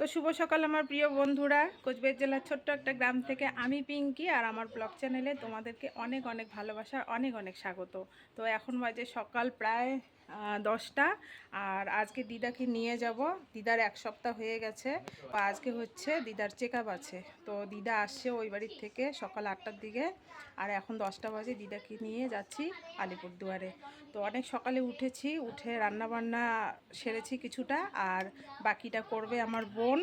তো শুভ সকাল আমার প্রিয় বন্ধুরা, কোচবিহার জেলার ছোট্ট একটা গ্রাম থেকে আমি পিঙ্কি আর আমার ব্লগ চ্যানেলে তোমাদেরকে অনেক অনেক ভালোবাসা, অনেক অনেক স্বাগত। তো এখন বাজে সকাল প্রায় 10টা। আর আজকে দিদাকে নিয়ে যাব। দিদার 1 সপ্তাহ হয়ে গেছে। আজকে হচ্ছে দিদার চেক আপ আছে। তো দিদা আসছে ওই বাড়ির থেকে সকাল 8টার দিকে। আর এখন 10টা বাজে, দিদাকে নিয়ে যাচ্ছি আলিপুরদুয়ারে। তো অনেক সকালে উঠেছি, উঠে রান্নাবান্না সেরেছি কিছুটা, আর বাকিটা করবে আমার বোন।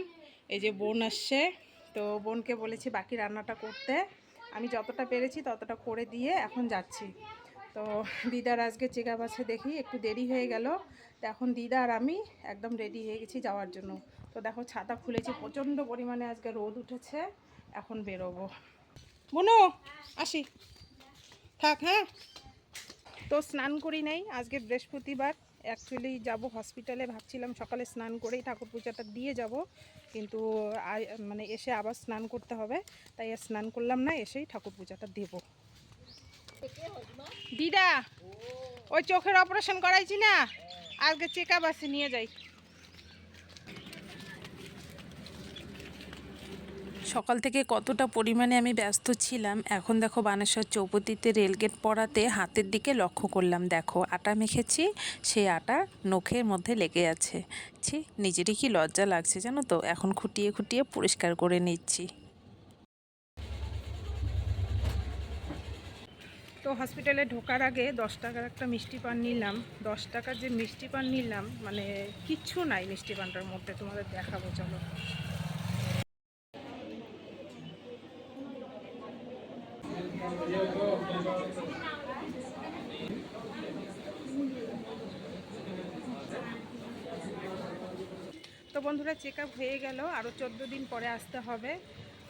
এই যে বোন আসছে, তো বোনকে বলেছি বাকি রান্নাটা করতে। আমি যতটা পেরেছি ততটা করে দিয়ে এখন যাচ্ছি। তো দিদার আজকে চেক আপ আছে, দেখি একটু দেরি হয়ে গেল। তো এখন দিদা আর আমি একদম রেডি হয়ে গেছি যাওয়ার জন্য। তো দেখো ছাতা খুলেছি, প্রচণ্ড পরিমাণে আজকে রোদ উঠেছে। এখন বেরোবো। বোনো আসি, থাক হ্যাঁ। তো স্নান করি নাই, আজকে বৃহস্পতিবার। অ্যাকচুয়ালি যাব হসপিটালে, ভাবছিলাম সকালে স্নান করেই ঠাকুর পূজাটা দিয়ে যাব, কিন্তু মানে এসে আবার স্নান করতে হবে, তাই আর স্নান করলাম না, এসেই ঠাকুর পূজাটা দেব। দিদা ওই চোখের অপারেশন করাইছি না, আজকে চেক আপ আছে, নিয়ে যাই। সকাল থেকে কতটা পরিমাণে আমি ব্যস্ত ছিলাম। এখন দেখো বানেশ্বর চৌপতিতে রেলগেট পড়াতে হাতের দিকে লক্ষ্য করলাম, দেখো আটা মেখেছি, সেই আটা নখের মধ্যে লেগে আছে। ছি, নিজেরই কি লজ্জা লাগছে জানো তো। এখন খুঁটিয়ে খুঁটিয়ে পরিষ্কার করে নিচ্ছি। তো হসপিটালে ঢোকার আগে 10 টাকার একটা মিষ্টি পান নিলাম। 10 টাকার যে মিষ্টি পান নিলাম, মানে কিচ্ছু নাই মিষ্টি পানটার মধ্যে, তোমাদের দেখাবো চলো। তো বন্ধুরা, চেক আপ হয়ে গেল, আরও 14 দিন পরে আসতে হবে।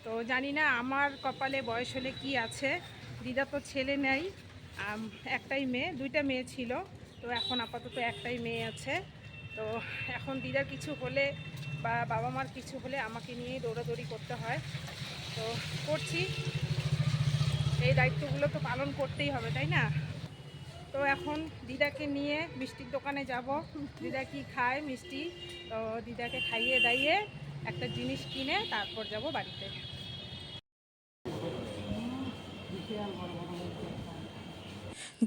তো জানি না আমার কপালে বয়স হলে কি আছে। দিদা তো ছেলে নেই, একটাই মেয়ে, 2টা মেয়ে ছিল, তো এখন আপাতত একটাই মেয়ে আছে। তো এখন দিদার কিছু হলে বা বাবা মার কিছু হলে আমাকে নিয়েই দৌড়াদৌড়ি করতে হয়। তো করছি, এই দায়িত্বগুলো তো পালন করতেই হবে, তাই না? তো এখন দিদাকে নিয়ে মিষ্টির দোকানে যাব। দিদা কি খায় মিষ্টি, তো দিদাকে খাইয়ে দাইয়ে একটা জিনিস কিনে তারপর যাব বাড়িতে।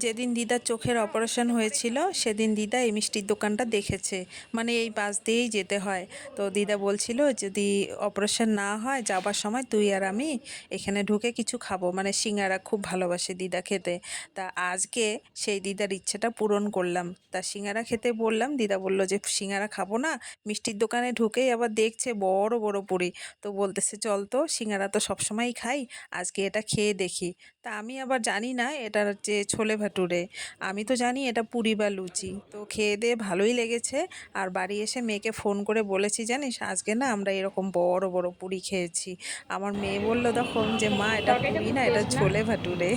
যেদিন দিদার চোখের অপারেশন হয়েছিল সেদিন দিদা এই মিষ্টির দোকানটা দেখেছে, মানে এই পাশ দিয়েই যেতে হয়। তো দিদা বলছিল যদি অপারেশন না হয় যাবার সময় তুই আর আমি এখানে ঢুকে কিছু খাবো, মানে সিঙ্গারা খুব ভালোবাসে দিদা খেতে। তা আজকে সেই দিদার ইচ্ছেটা পূরণ করলাম। তা সিঙ্গারা খেতে বললাম, দিদা বলল যে সিঙ্গারা খাবো না। মিষ্টির দোকানে ঢুকেই আবার দেখছে বড় বড় পুরি, তো বলতেছে চল তো, সিঙ্গারা তো সবসময়ই খাই, আজকে এটা খেয়ে দেখি। তা আমি আবার জানি না এটার যে ছোলে ভাটুরে, আমি তো জানি এটা পুরি বা লুচি। তো খেয়ে দিয়ে ভালোই লেগেছে। আর বাড়ি এসে মেয়েকে ফোন করে বলেছি, জানিস আজকে না আমরা এরকম বড় বড় পুরি খেয়েছি। আমার মেয়ে বলল তখন যে মা এটা তরকারিটা পুরি খুব না, এটা টেস্ট না? ছোলে ভাটুরে।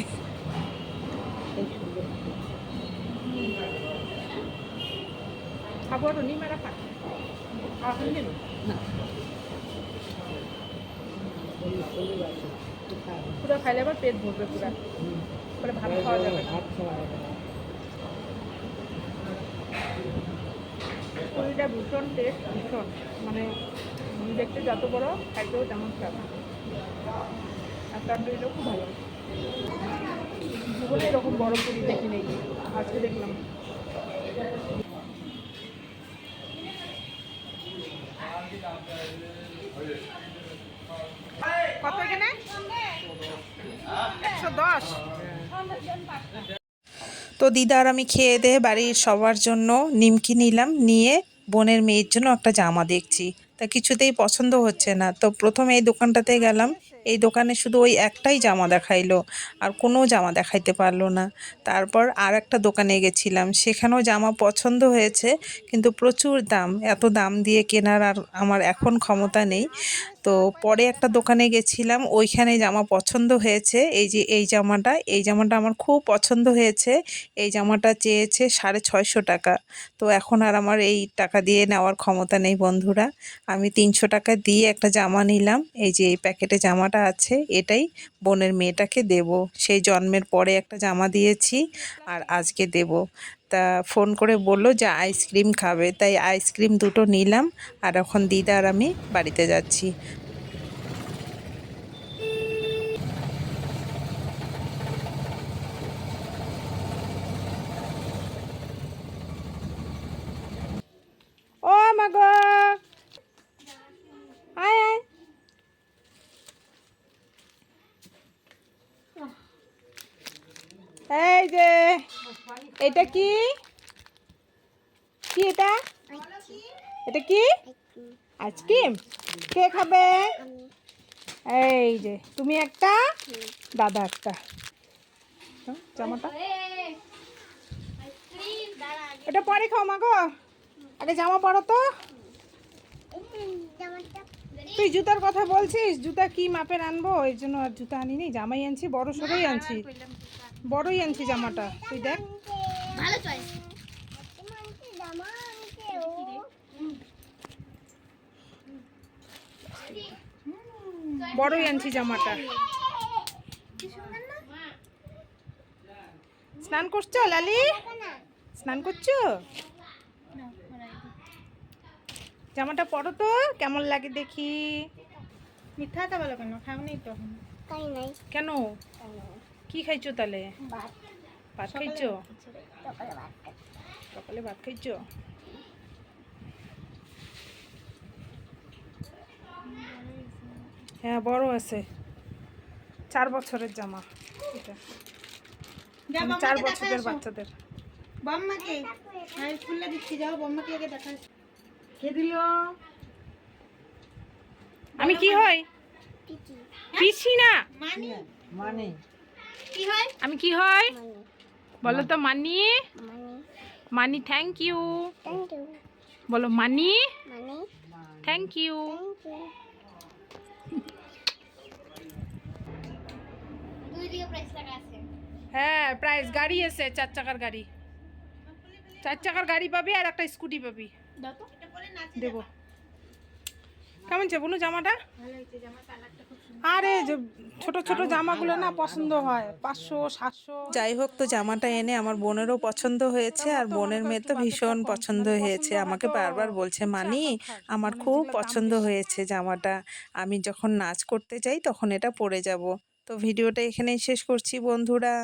খাবো তো নিমেরা খা, পুরো খাইলে আবার পেট ভরবে, পুরো পরে ভাত খাওয়া যাবে না। পুরিটা ভীষণ টেস্ট, ভীষণ, মানে দেখতে যত বড় খাইতেও তেমন স্বাদ। আর তরকারিটাও খুব ভালো। জীবনে এরকম বড় পুরি দেখি নেই, আজকে দেখলাম। কত এখানে? 110। তো দিদা আর আমি খেয়ে দিয়ে বাড়ির সবার জন্য নিমকি নিলাম, নিয়ে বোনের মেয়ের জন্য একটা জামা দেখছি। তা কিছুতেই পছন্দ হচ্ছে না। তো প্রথমে এই দোকানটাতে গেলাম, এই দোকানে শুধু ওই একটাই জামা দেখাইলো, আর কোনো জামা দেখাইতে পারলো না। তারপর আর একটা দোকানে গেছিলাম, সেখানেও জামা পছন্দ হয়েছে, কিন্তু প্রচুর দাম, এত দাম দিয়ে কেনার আর আমার এখন ক্ষমতা নেই। তো পরে একটা দোকানে গেছিলাম, ওইখানে জামা পছন্দ হয়েছে। এই যে এই জামাটা আমার খুব পছন্দ হয়েছে। এই জামাটা চেয়েছে 650 টাকা। তো এখন আর আমার এই টাকা দিয়ে নেওয়ার ক্ষমতা নেই বন্ধুরা। আমি 300 টাকা দিয়ে একটা জামা নিলাম। এই যে এই প্যাকেটে জামাটা আছে, এটাই বোনের মেয়েটাকে দেব। সেই জন্মের পরে একটা জামা দিয়েছি আর আজকে দেব। তা ফোন করে বললো যে আইসক্রিম খাবে, তাই আইসক্রিম দুটো নিলাম আর এখন দিদা আর আমি বাড়িতে যাচ্ছি। ও মা গো, আয় আয়। এই যে এটা কি কি এটা এটা কি আইসক্রিম? কে খাবে? এই যে তুমি একটা, দাদা একটা। জামাটা এটা পরে খাও মা গো, আগে জামা পরো তো। তুই জুতার কথা বলছিস, জুতা কি মাপের আনবো, এই জন্য আর জুতা আনিনি, জামাই আনছি, বড় সরই আনছি, বড়ই আনছি জামাটা। তুই দেখ ভালো চয়েস। বড়ই আনছি জামাটা। স্নান করছো লালি? স্নান করছো? জামাটা পরো তো, কেমন লাগে দেখি। মিথ্যা কথা বলো কেন? খাও নি তো? কেন? কি খাইছো তাহলে? ভাত খাইছো? সকালে ভাত খাইছো? হ্যাঁ বড় আছে, 4 বছরের জামা এটা, 4 বছরের বাচ্চাদের। বম্মাকে খুলে দিচ্ছি, যাও বম্মাকে আগে দেখা। কে দিল? আমি কি হই? পিসি না মানে কি হয়? আমি কি হয় বলো তো? মানি। মানি থ্যাংক ইউ বলো। মানি থ্যাংক ইউ। হ্যাঁ প্রাইস গাড়ি এসে, 4 চাকার গাড়ি, 4 চাকার গাড়ি পাবি আর একটা স্কুটি পাবি। দেবো। কেমন ছে বলু জামাটা? আরে ছোট ছোট জামাগুলো না পছন্দ হয়, 500 700। যাই হোক, তো জামাটা এনে আমার বোনেরও পছন্দ হয়েছে আর বোনের মেয়ে তো ভীষণ পছন্দ হয়েছে, আমাকে বারবার বলছে মানি আমার খুব পছন্দ হয়েছে জামাটা, আমি যখন নাচ করতে যাই তখন এটা পরে যাব। তো ভিডিওটা এখানেই শেষ করছি বন্ধুরা।